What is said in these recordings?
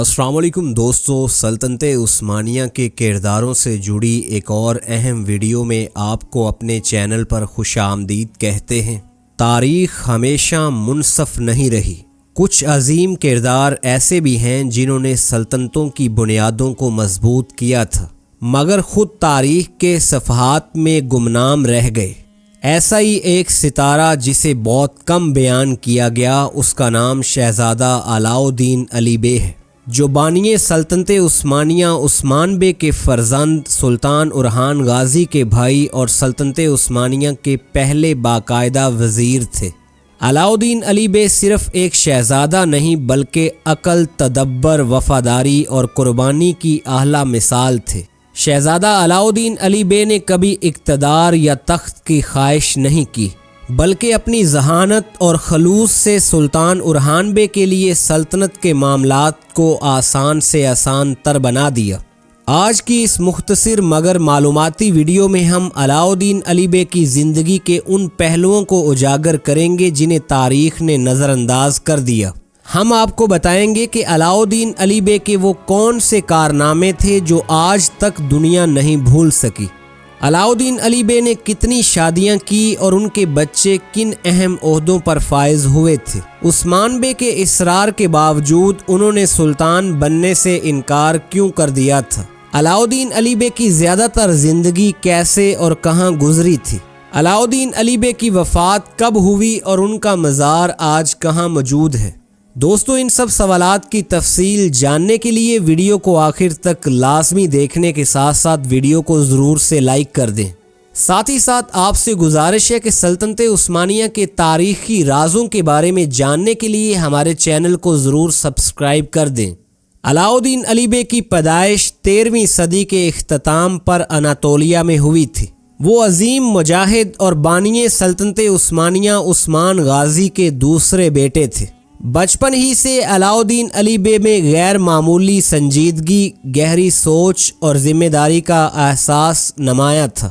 السلام علیکم دوستو، سلطنت عثمانیہ کے کرداروں سے جڑی ایک اور اہم ویڈیو میں آپ کو اپنے چینل پر خوش آمدید کہتے ہیں۔ تاریخ ہمیشہ منصف نہیں رہی۔ کچھ عظیم کردار ایسے بھی ہیں جنہوں نے سلطنتوں کی بنیادوں کو مضبوط کیا تھا، مگر خود تاریخ کے صفحات میں گمنام رہ گئے۔ ایسا ہی ایک ستارہ جسے بہت کم بیان کیا گیا، اس کا نام شہزادہ علاؤالدین علی بے ہے، جو بانی سلطنت عثمانیہ عثمان بے کے فرزند سلطان اورحان غازی کے بھائی اور سلطنت عثمانیہ کے پہلے باقاعدہ وزیر تھے۔ علاؤالدین علی بے صرف ایک شہزادہ نہیں بلکہ عقل، تدبر، وفاداری اور قربانی کی اعلیٰ مثال تھے۔ شہزادہ علاؤالدین علی بے نے کبھی اقتدار یا تخت کی خواہش نہیں کی، بلکہ اپنی ذہانت اور خلوص سے سلطان اورحان بے کے لیے سلطنت کے معاملات کو آسان سے آسان تر بنا دیا۔ آج کی اس مختصر مگر معلوماتی ویڈیو میں ہم علاؤالدین علی بے کی زندگی کے ان پہلوؤں کو اجاگر کریں گے جنہیں تاریخ نے نظر انداز کر دیا۔ ہم آپ کو بتائیں گے کہ علاؤالدین علی بے کے وہ کون سے کارنامے تھے جو آج تک دنیا نہیں بھول سکی۔ علاؤالدین علی بے نے کتنی شادیاں کی اور ان کے بچے کن اہم عہدوں پر فائز ہوئے تھے۔ عثمان بے کے اصرار کے باوجود انہوں نے سلطان بننے سے انکار کیوں کر دیا تھا؟ علاؤالدین علی بے کی زیادہ تر زندگی کیسے اور کہاں گزری تھی؟ علاؤالدین علی بے کی وفات کب ہوئی اور ان کا مزار آج کہاں موجود ہے؟ دوستو، ان سب سوالات کی تفصیل جاننے کے لیے ویڈیو کو آخر تک لازمی دیکھنے کے ساتھ ساتھ ویڈیو کو ضرور سے لائک کر دیں۔ ساتھ ہی ساتھ آپ سے گزارش ہے کہ سلطنت عثمانیہ کے تاریخی رازوں کے بارے میں جاننے کے لیے ہمارے چینل کو ضرور سبسکرائب کر دیں۔ علاؤالدین علی بے کی پیدائش 13ویں صدی کے اختتام پر اناطولیہ میں ہوئی تھی۔ وہ عظیم مجاہد اور بانی سلطنت عثمانیہ عثمان غازی کے دوسرے بیٹے تھے۔ بچپن ہی سے علاؤالدین علی بے میں غیر معمولی سنجیدگی، گہری سوچ اور ذمہ داری کا احساس نمایاں تھا۔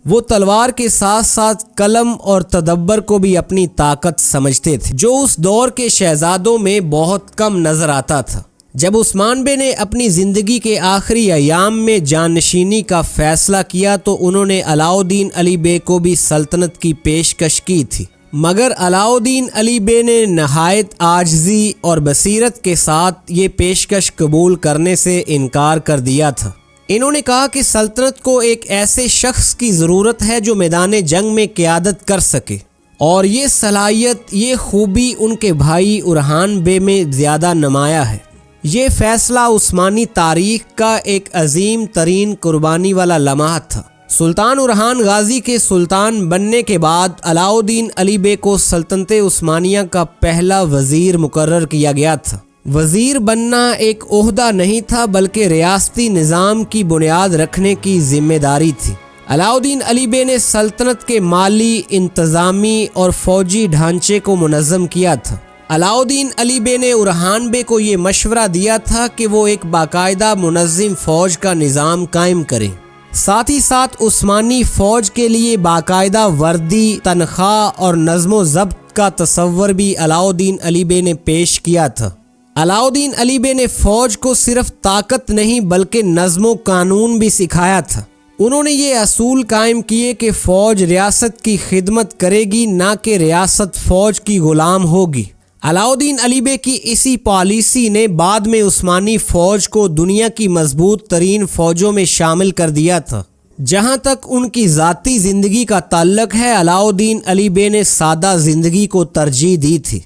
وہ تلوار کے ساتھ ساتھ قلم اور تدبر کو بھی اپنی طاقت سمجھتے تھے، جو اس دور کے شہزادوں میں بہت کم نظر آتا تھا۔ جب عثمان بے نے اپنی زندگی کے آخری ایام میں جانشینی کا فیصلہ کیا تو انہوں نے علاؤالدین علی بے کو بھی سلطنت کی پیشکش کی تھی، مگر علاؤالدین علی بے نے نہایت عاجزی اور بصیرت کے ساتھ یہ پیشکش قبول کرنے سے انکار کر دیا تھا۔ انہوں نے کہا کہ سلطنت کو ایک ایسے شخص کی ضرورت ہے جو میدان جنگ میں قیادت کر سکے، اور یہ صلاحیت، یہ خوبی ان کے بھائی اورحان بے میں زیادہ نمایاں ہے۔ یہ فیصلہ عثمانی تاریخ کا ایک عظیم ترین قربانی والا لمحہ تھا۔ سلطان اورحان غازی کے سلطان بننے کے بعد علاؤالدین علی بے کو سلطنت عثمانیہ کا پہلا وزیر مقرر کیا گیا تھا۔ وزیر بننا ایک عہدہ نہیں تھا بلکہ ریاستی نظام کی بنیاد رکھنے کی ذمہ داری تھی۔ علاؤالدین علی بے نے سلطنت کے مالی، انتظامی اور فوجی ڈھانچے کو منظم کیا تھا۔ علاؤالدین علی بے نے اورحان بے کو یہ مشورہ دیا تھا کہ وہ ایک باقاعدہ منظم فوج کا نظام قائم کریں۔ ساتھ ہی ساتھ عثمانی فوج کے لیے باقاعدہ وردی، تنخواہ اور نظم و ضبط کا تصور بھی علاؤالدین علی بے نے پیش کیا تھا۔ علاؤالدین علی بے نے فوج کو صرف طاقت نہیں بلکہ نظم و قانون بھی سکھایا تھا۔ انہوں نے یہ اصول قائم کیے کہ فوج ریاست کی خدمت کرے گی، نہ کہ ریاست فوج کی غلام ہوگی۔ علاؤالدین علی بے کی اسی پالیسی نے بعد میں عثمانی فوج کو دنیا کی مضبوط ترین فوجوں میں شامل کر دیا تھا۔ جہاں تک ان کی ذاتی زندگی کا تعلق ہے، علاؤالدین علی بے نے سادہ زندگی کو ترجیح دی تھی۔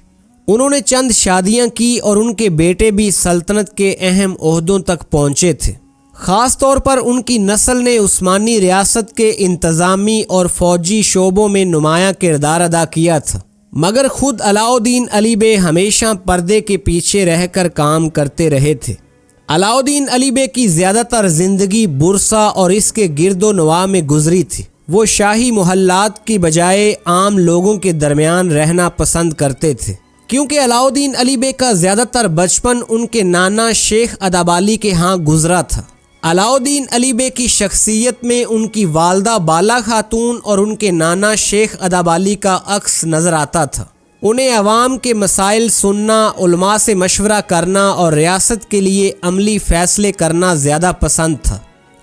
انہوں نے چند شادیاں کی اور ان کے بیٹے بھی سلطنت کے اہم عہدوں تک پہنچے تھے۔ خاص طور پر ان کی نسل نے عثمانی ریاست کے انتظامی اور فوجی شعبوں میں نمایاں کردار ادا کیا تھا، مگر خود علاؤالدین علی بے ہمیشہ پردے کے پیچھے رہ کر کام کرتے رہے تھے۔ علاؤالدین علی بے کی زیادہ تر زندگی بورسا اور اس کے گرد و نواح میں گزری تھی۔ وہ شاہی محلات کی بجائے عام لوگوں کے درمیان رہنا پسند کرتے تھے، کیونکہ علاؤالدین علی بے کا زیادہ تر بچپن ان کے نانا شیخ ادابالی کے ہاں گزرا تھا۔ علاؤالدین علی بے کی شخصیت میں ان کی والدہ بالا خاتون اور ان کے نانا شیخ ادابالی کا عکس نظر آتا تھا۔ انہیں عوام کے مسائل سننا، علماء سے مشورہ کرنا اور ریاست کے لیے عملی فیصلے کرنا زیادہ پسند تھا۔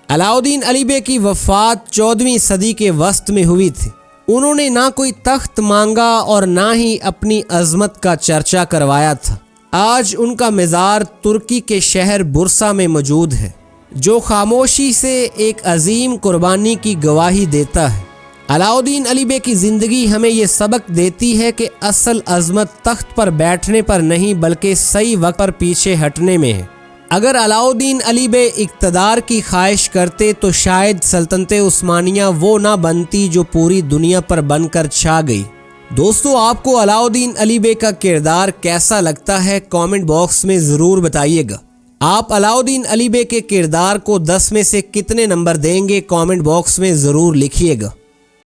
علاؤدین علی بے کی وفات 14ویں صدی کے وسط میں ہوئی تھی۔ انہوں نے نہ کوئی تخت مانگا اور نہ ہی اپنی عظمت کا چرچا کروایا تھا۔ آج ان کا مزار ترکی کے شہر برسا میں موجود ہے، جو خاموشی سے ایک عظیم قربانی کی گواہی دیتا ہے۔ علاؤدین علی بے کی زندگی ہمیں یہ سبق دیتی ہے کہ اصل عظمت تخت پر بیٹھنے پر نہیں بلکہ صحیح وقت پر پیچھے ہٹنے میں ہے۔ اگر علاؤدین علی بے اقتدار کی خواہش کرتے تو شاید سلطنت عثمانیہ وہ نہ بنتی جو پوری دنیا پر بن کر چھا گئی۔ دوستو، آپ کو علاؤدین علی بے کا کردار کیسا لگتا ہے؟ کامنٹ باکس میں ضرور بتائیے گا۔ آپ علاؤدین علی بے کے کردار کو 10 میں سے کتنے نمبر دیں گے؟ کامنٹ باکس میں ضرور لکھیے گا۔